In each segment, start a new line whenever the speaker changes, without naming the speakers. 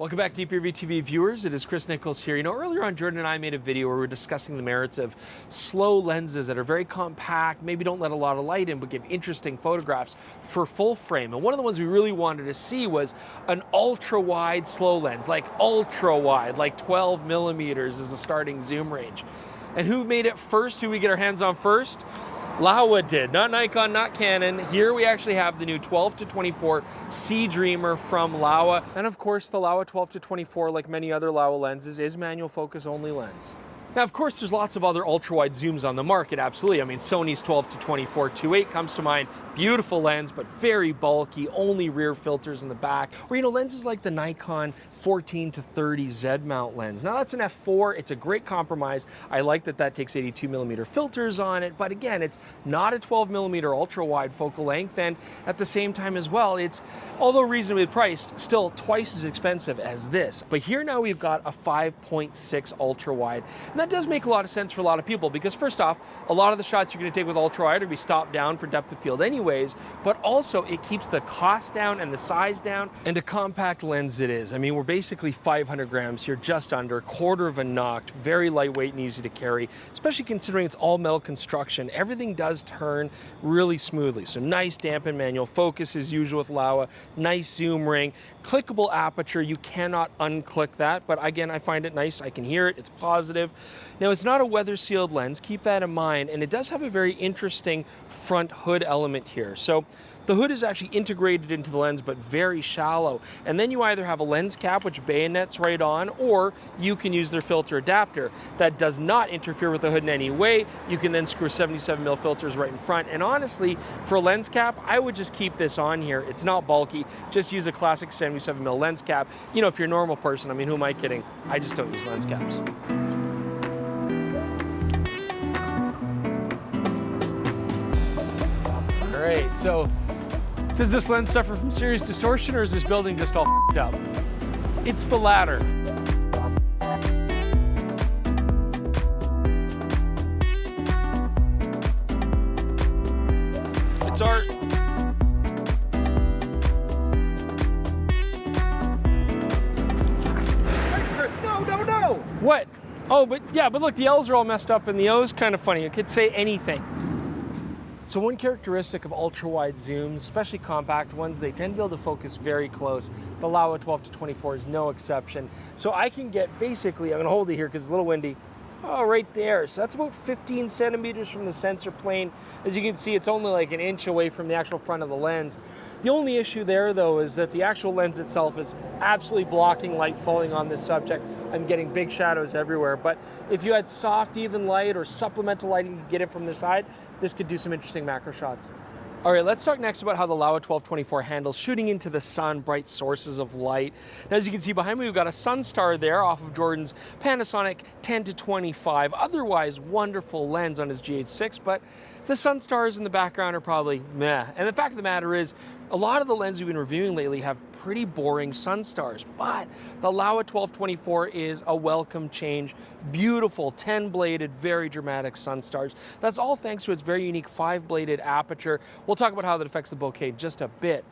Welcome back, DPReview TV viewers. It is Chris Nichols here. You know, earlier on, Jordan and I made a video where we were discussing the merits of slow lenses that are very compact, maybe don't let a lot of light in, but give interesting photographs for full frame. And one of the ones we really wanted to see was an ultra-wide slow lens, like ultra-wide, like 12 millimeters is the starting zoom range. And who made it first? Who we get our hands on first? Laowa did, not Nikon, not Canon. Here we actually have the new 12-24 Sea Dreamer from Laowa. And of course, the Laowa 12-24, like many other Laowa lenses, is manual focus only lens. Now, of course, there's lots of other ultra-wide zooms on the market, absolutely. I mean, Sony's 12-24 2.8 comes to mind. Beautiful lens, but very bulky, only rear filters in the back. Or, you know, lenses like the Nikon 14-30 Z-mount lens. Now, that's an f4. It's a great compromise. I like that that takes 82mm filters on it, but again, it's not a 12mm ultra-wide focal length, and at the same time as well, it's, although reasonably priced, still twice as expensive as this. But here now we've got a 5.6 ultra-wide. That does make a lot of sense for a lot of people because first off, a lot of the shots you're going to take with ultra-wide are going to be stopped down for depth of field anyways, but also it keeps the cost down and the size down, and a compact lens it is. I mean, we're basically 500 grams here, just under, quarter of a noct, very lightweight and easy to carry, especially considering it's all metal construction. Everything does turn really smoothly. So nice dampened manual focus as usual with Laowa, nice zoom ring, clickable aperture. You cannot unclick that, but again, I find it nice. I can hear it, it's positive. Now, it's not a weather sealed lens, keep that in mind, and it does have a very interesting front hood element here. So the hood is actually integrated into the lens, but very shallow. And then you either have a lens cap, which bayonets right on, or you can use their filter adapter. That does not interfere with the hood in any way. You can then screw 77mm filters right in front. And honestly, for a lens cap, I would just keep this on here. It's not bulky. Just use a classic 77mm lens cap. You know, if you're a normal person, I mean, who am I kidding? I just don't use lens caps. All right, so does this lens suffer from serious distortion, or is this building just all f***ed up? It's the latter. It's art.
Hey, Chris, no!
What? Oh, but yeah, but look, the L's are all messed up and the O's kind of funny. It could say anything. So one characteristic of ultra-wide zooms, especially compact ones, they tend to be able to focus very close. The Laowa 12-24 is no exception. So I can get basically, I'm gonna hold it here because it's a little windy, right there. So that's about 15 centimeters from the sensor plane. As you can see, it's only like an inch away from the actual front of the lens. The only issue there, though, is that the actual lens itself is absolutely blocking light falling on this subject. I'm getting big shadows everywhere. But if you had soft, even light or supplemental lighting, you get it from the side, this could do some interesting macro shots. All right, let's talk next about how the Laowa 12-24 handles shooting into the sun, bright sources of light. Now, as you can see behind me, we've got a Sunstar there off of Jordan's Panasonic 10-25. Otherwise, wonderful lens on his GH6, but the Sunstars in the background are probably meh. And the fact of the matter is, a lot of the lenses we've been reviewing lately have pretty boring Sunstars, but the Laowa 12-24 is a welcome change. Beautiful 10-bladed, very dramatic Sunstars. That's all thanks to its very unique 5-bladed aperture. We'll talk about how that affects the bokeh in just a bit.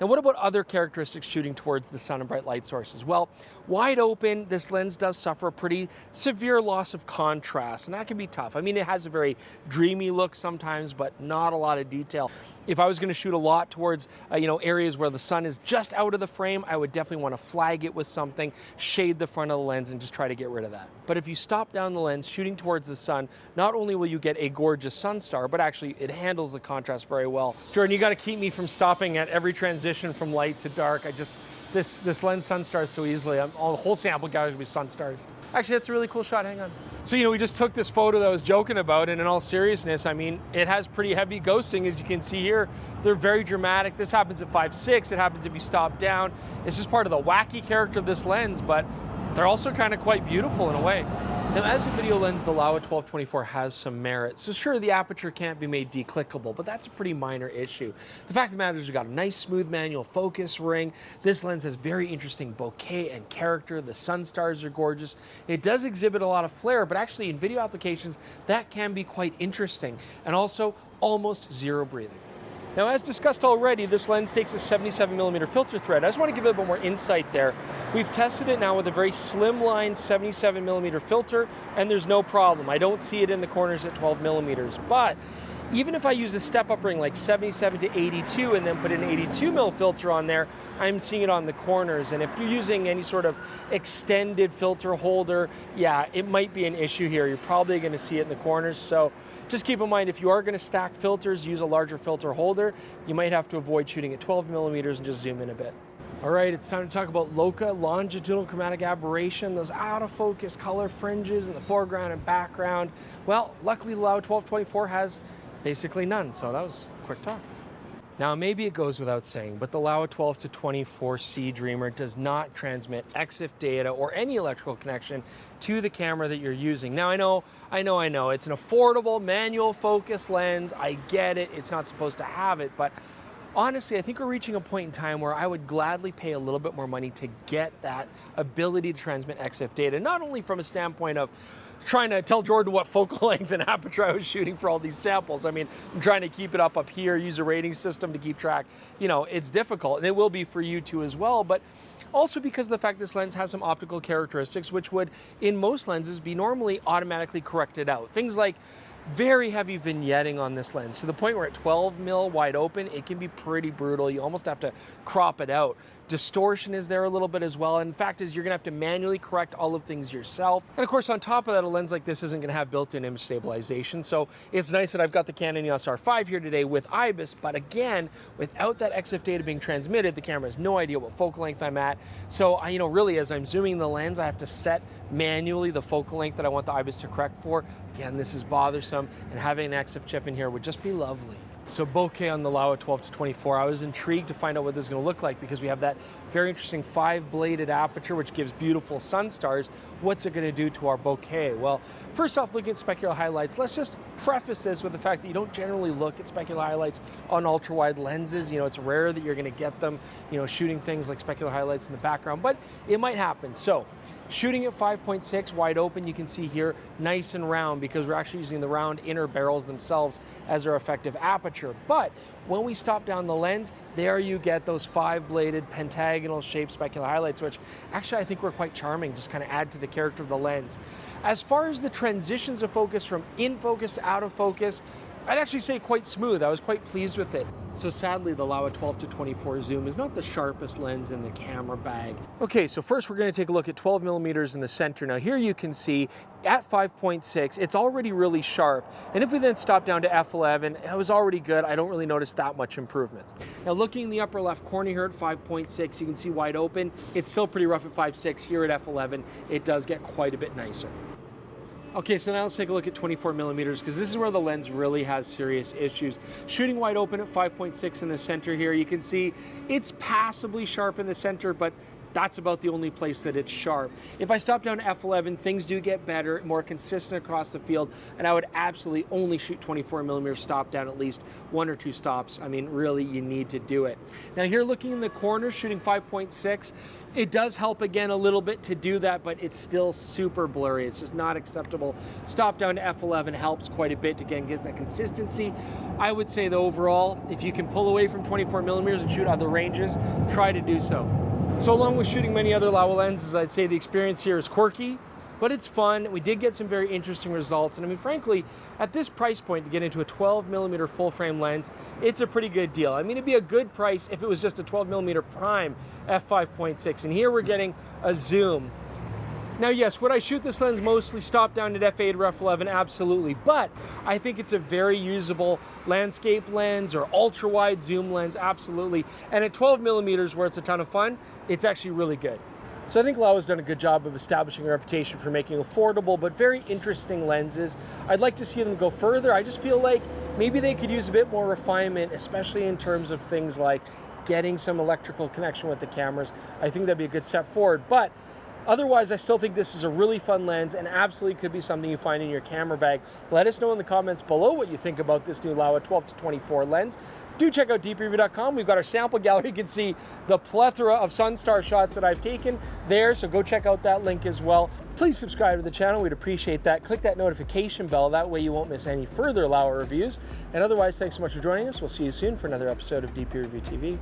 Now, what about other characteristics shooting towards the sun and bright light sources? Well, wide open, this lens does suffer a pretty severe loss of contrast, and that can be tough. I mean, it has a very dreamy look sometimes, but not a lot of detail. If I was going to shoot a lot towards, areas where the sun is just out of the frame, I would definitely want to flag it with something, shade the front of the lens, and just try to get rid of that. But if you stop down the lens shooting towards the sun, not only will you get a gorgeous Sunstar, but actually it handles the contrast very well. Jordan, you got to keep me from stopping at every transition from light to dark. This lens Sunstars so easily. All the whole sample guys will be Sunstars. Actually, that's a really cool shot. Hang on. So, we just took this photo that I was joking about, and in all seriousness, I mean, it has pretty heavy ghosting, as you can see here. They're very dramatic. This happens at 5.6. It happens if you stop down. It's just part of the wacky character of this lens, but they're also kind of quite beautiful in a way. Now, as a video lens, the Laowa 12-24 has some merit. So sure, the aperture can't be made declickable, but that's a pretty minor issue. The fact of the matter is we've got a nice smooth manual focus ring. This lens has very interesting bokeh and character. The Sunstars are gorgeous. It does exhibit a lot of flare, but actually in video applications, that can be quite interesting. And also almost zero breathing. Now, as discussed already, this lens takes a 77mm filter thread. I just want to give it a bit more insight there. We've tested it now with a very slimline 77mm filter, and there's no problem. I don't see it in the corners at 12mm, but even if I use a step-up ring like 77 to 82 and then put an 82mm filter on there, I'm seeing it on the corners. And if you're using any sort of extended filter holder, yeah, it might be an issue here. You're probably going to see it in the corners. So just keep in mind, if you are going to stack filters, use a larger filter holder. You might have to avoid shooting at 12mm and just zoom in a bit. All right, it's time to talk about Bokeh, longitudinal chromatic aberration, those out of focus color fringes in the foreground and background. Well, luckily the Laowa 12-24 has basically none, so that was quick talk. Now, maybe it goes without saying, but the Laowa 12-24C Dreamer does not transmit EXIF data or any electrical connection to the camera that you're using. Now, I know, it's an affordable manual focus lens. I get it, it's not supposed to have it, but honestly, I think we're reaching a point in time where I would gladly pay a little bit more money to get that ability to transmit EXIF data, not only from a standpoint of trying to tell Jordan what focal length and aperture I was shooting for all these samples. I mean, I'm trying to keep it up here, use a rating system to keep track. You know, it's difficult, and it will be for you too as well, but also because of the fact this lens has some optical characteristics which would, in most lenses, be normally automatically corrected out. Things like very heavy vignetting on this lens, to the point where at 12mm wide open, it can be pretty brutal. You almost have to crop it out. Distortion is there a little bit as well. And the fact is, you're gonna have to manually correct all of things yourself. And of course, on top of that, a lens like this isn't gonna have built-in image stabilization. So it's nice that I've got the Canon EOS R5 here today with IBIS, but again, without that EXIF data being transmitted, the camera has no idea what focal length I'm at. So really, as I'm zooming the lens, I have to set manually the focal length that I want the IBIS to correct for. Again, this is bothersome, and having an EXIF chip in here would just be lovely. So Bokeh on the Laowa 12-24, I was intrigued to find out what this is going to look like because we have that very interesting 5-bladed aperture which gives beautiful Sunstars. What's it going to do to our Bokeh? Well, first off, looking at specular highlights, let's just preface this with the fact that you don't generally look at specular highlights on ultra-wide lenses. You know, it's rare that you're going to get them, shooting things like specular highlights in the background, but it might happen. So shooting at 5.6 wide open, you can see here, nice and round because we're actually using the round inner barrels themselves as our effective aperture. But when we stop down the lens, there you get those 5-bladed pentagonal shaped specular highlights, which actually I think were quite charming, just kind of add to the character of the lens. As far as the transitions of focus from in focus to out of focus, I'd actually say quite smooth. I was quite pleased with it. So sadly, the Laowa 12-24 zoom is not the sharpest lens in the camera bag. Okay, so first we're going to take a look at 12mm in the center. Now here you can see at 5.6, it's already really sharp. And if we then stop down to f11, it was already good. I don't really notice that much improvements. Now looking in the upper left corner here at 5.6, you can see wide open. It's still pretty rough at 5.6. Here at f11, it does get quite a bit nicer. Okay, so now let's take a look at 24mm because this is where the lens really has serious issues. Shooting wide open at 5.6 in the center here, you can see it's passably sharp in the center, but that's about the only place that it's sharp. If I stop down to f11, things do get better, more consistent across the field, and I would absolutely only shoot 24mm stop down at least 1 or 2 stops. I mean, really, you need to do it. Now here looking in the corners, shooting 5.6, it does help again a little bit to do that, but it's still super blurry. It's just not acceptable. Stop down to f11 helps quite a bit to again get that consistency. I would say that overall, if you can pull away from 24mm and shoot other ranges, try to do so. So along with shooting many other Laowa lenses, I'd say the experience here is quirky, but it's fun. We did get some very interesting results. And I mean, frankly, at this price point to get into a 12mm full frame lens, it's a pretty good deal. I mean, it'd be a good price if it was just a 12mm prime f5.6. And here we're getting a zoom. Now, yes, would I shoot this lens mostly stop down at f8 or f11? Absolutely. But I think it's a very usable landscape lens or ultra wide zoom lens, absolutely. And at 12mm where it's a ton of fun, it's actually really good. So I think Laowa's done a good job of establishing a reputation for making affordable but very interesting lenses. I'd like to see them go further. I just feel like maybe they could use a bit more refinement, especially in terms of things like getting some electrical connection with the cameras. I think that'd be a good step forward. But Otherwise, I still think this is a really fun lens and absolutely could be something you find in your camera bag. Let us know in the comments below what you think about this new Laowa 12-24 lens. Do check out DPReview.com. We've got our sample gallery. You can see the plethora of Sunstar shots that I've taken there, so go check out that link as well. Please subscribe to the channel. We'd appreciate that. Click that notification bell. That way you won't miss any further Laowa reviews. And otherwise, thanks so much for joining us. We'll see you soon for another episode of DPReview TV.